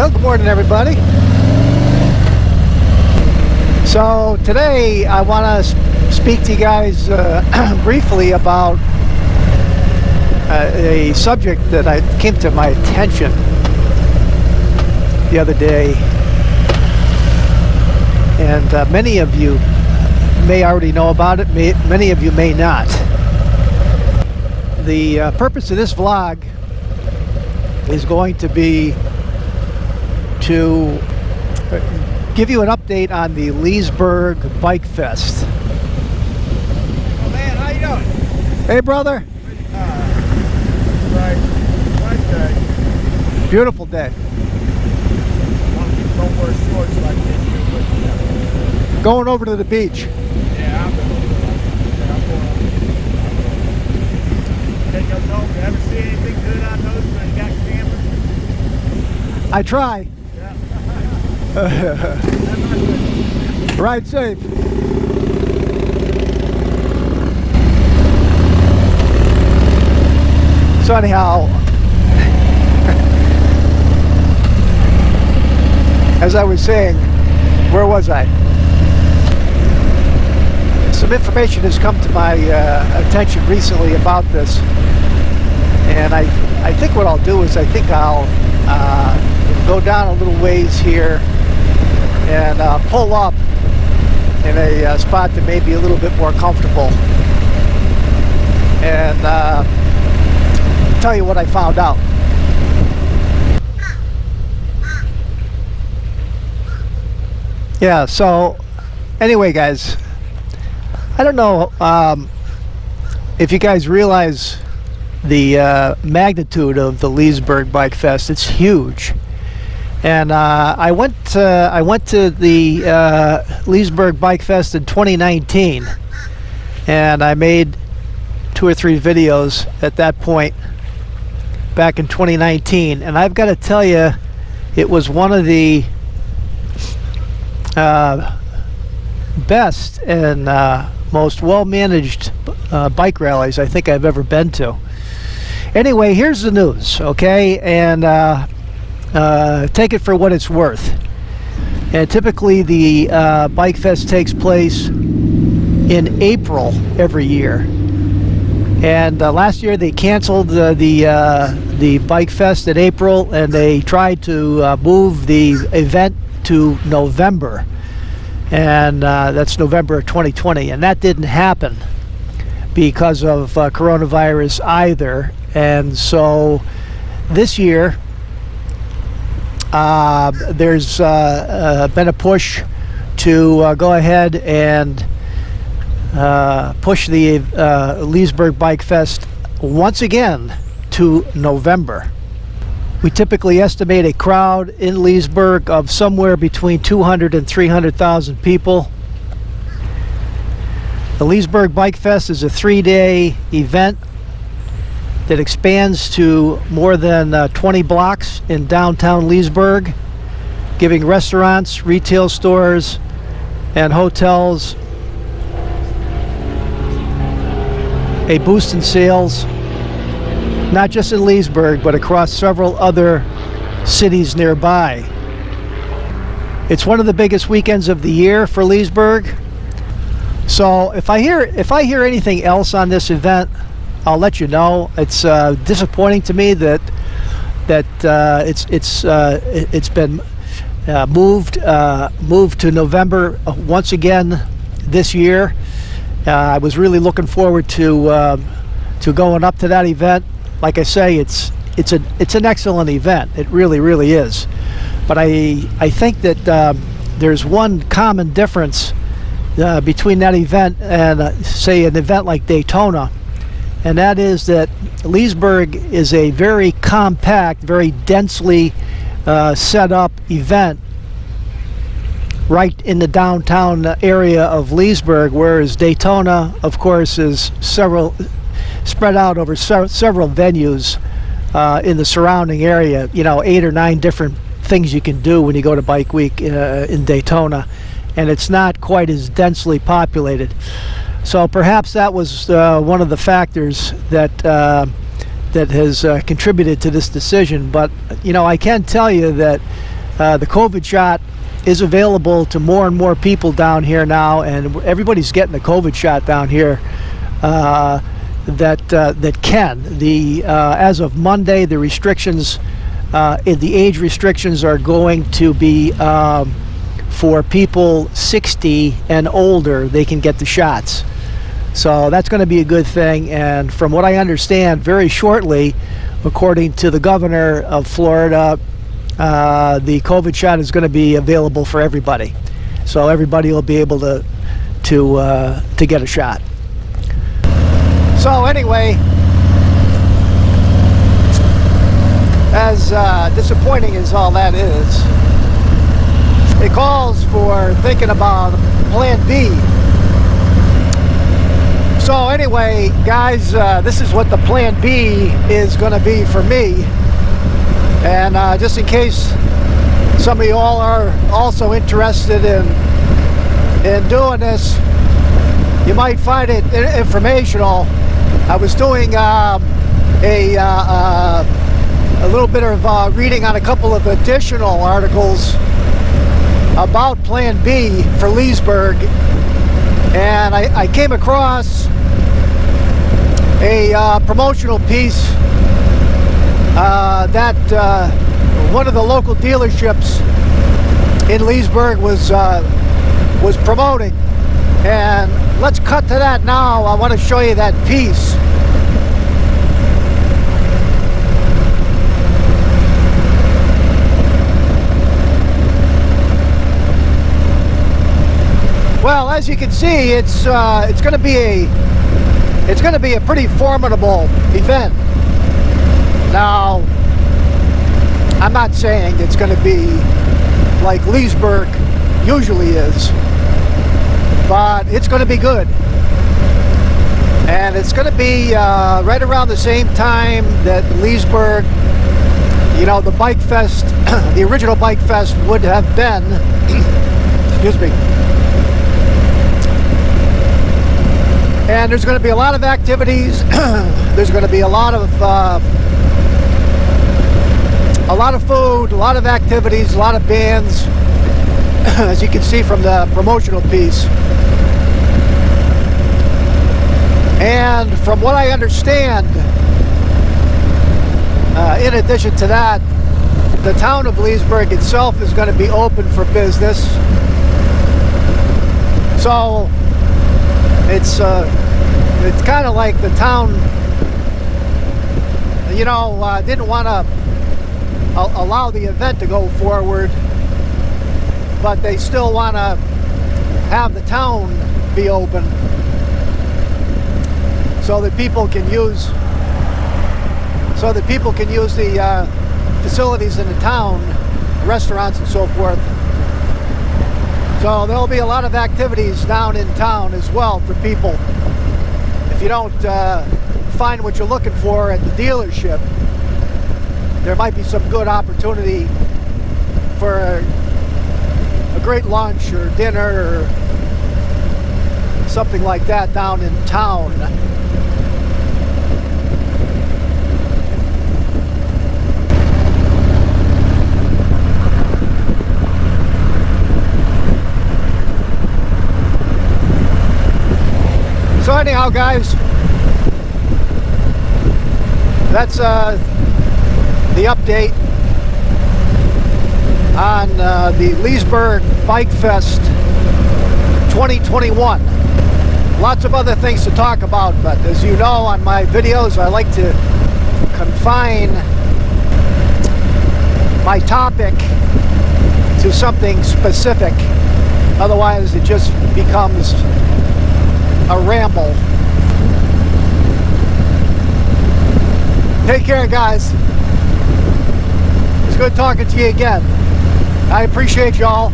Well, good morning, everybody. So today I want to speak to you guys briefly about a subject that came to my attention the other day, and many of you may already know about it, many of you may not. The purpose of this vlog is going to be to give you an update on the Leesburg Bikefest. Oh man, how you doing? Hey brother. Nice day. Beautiful day. Don't wear shorts like they do, but yeah. Going over to the beach. Yeah, I'm going. Take us home. You ever see anything good on those when you got cameras? I try. Yeah. Ride safe. So anyhow, as I was saying, where was I? Some information has come to my attention recently about this, and I think what I'll do is I think I'll go down a little ways here and pull up in a spot that may be a little bit more comfortable and tell you what I found out. Yeah, so anyway guys, I don't know if you guys realize the magnitude of the Leesburg Bikefest. It's huge. And I went to the Leesburg Bikefest in 2019, and I made 2 or 3 videos at that point back in 2019, and I've got to tell you, it was one of the best and most well-managed bike rallies I think I've ever been to. Anyway, here's the news, okay? And take it for what it's worth. And typically the Bike Fest takes place in April every year. And last year they canceled the Bike Fest in April, and they tried to move the event to November. And that's November of 2020. And that didn't happen because of coronavirus either. And so this year, there's been a push to go ahead and push the Leesburg Bike Fest once again to November. We typically estimate a crowd in Leesburg of somewhere between 200 and 300,000 people. The Leesburg Bike Fest is a 3-day event that expands to more than 20 blocks in downtown Leesburg, giving restaurants, retail stores, and hotels a boost in sales, not just in Leesburg, but across several other cities nearby. It's one of the biggest weekends of the year for Leesburg. So if I hear anything else on this event, I'll let you know. It's disappointing to me that it's been moved to November once again this year. I was really looking forward to going up to that event. Like I say, it's an excellent event. It really is. But I think that there's one common difference between that event and say an event like Daytona. And that is that Leesburg is a very compact, very densely set up event right in the downtown area of Leesburg, whereas Daytona, of course, is spread out over several venues in the surrounding area. You know, 8 or 9 different things you can do when you go to Bike Week in Daytona, and it's not quite as densely populated. So perhaps that was one of the factors that has contributed to this decision. But you know, I can tell you that the COVID shot is available to more and more people down here now, and everybody's getting the COVID shot down here that can. As of Monday, the restrictions, the age restrictions are going to be for people 60 and older. They can get the shots. So that's going to be a good thing. And from what I understand, very shortly, according to the governor of Florida, the COVID shot is going to be available for everybody. So everybody will be able to get a shot. So anyway, as disappointing as all that is, it calls for thinking about Plan B. So anyway, guys, this is what the Plan B is going to be for me. And just in case some of you all are also interested in doing this, you might find it informational. I was doing a little bit of reading on a couple of additional articles about Plan B for Leesburg, and I came across a promotional piece that one of the local dealerships in Leesburg was promoting. And let's cut to that now. I want to show you that piece. Well, as you can see, it's going to be a pretty formidable event. Now, I'm not saying it's going to be like Leesburg usually is, but it's going to be good. And it's going to be right around the same time that Leesburg, you know, the Bikefest, the original Bikefest would have been. Excuse me. And there's going to be a lot of activities. There's going to be a lot of food, a lot of activities, a lot of bands, as you can see from the promotional piece. And from what I understand, in addition to that, the town of Leesburg itself is going to be open for business. So it's kind of like the town, you know, didn't want to allow the event to go forward, but they still want to have the town be open so that people can use the facilities in the town, restaurants and so forth. So there'll be a lot of activities down in town as well for people. If you don't find what you're looking for at the dealership, there might be some good opportunity for a great lunch or dinner or something like that down in town. So anyhow, guys, that's the update on the Leesburg Bikefest 2021. Lots of other things to talk about, but as you know, on my videos, I like to confine my topic to something specific. Otherwise, it just becomes a ramble. Take care, guys. It's good talking to you again. I appreciate y'all.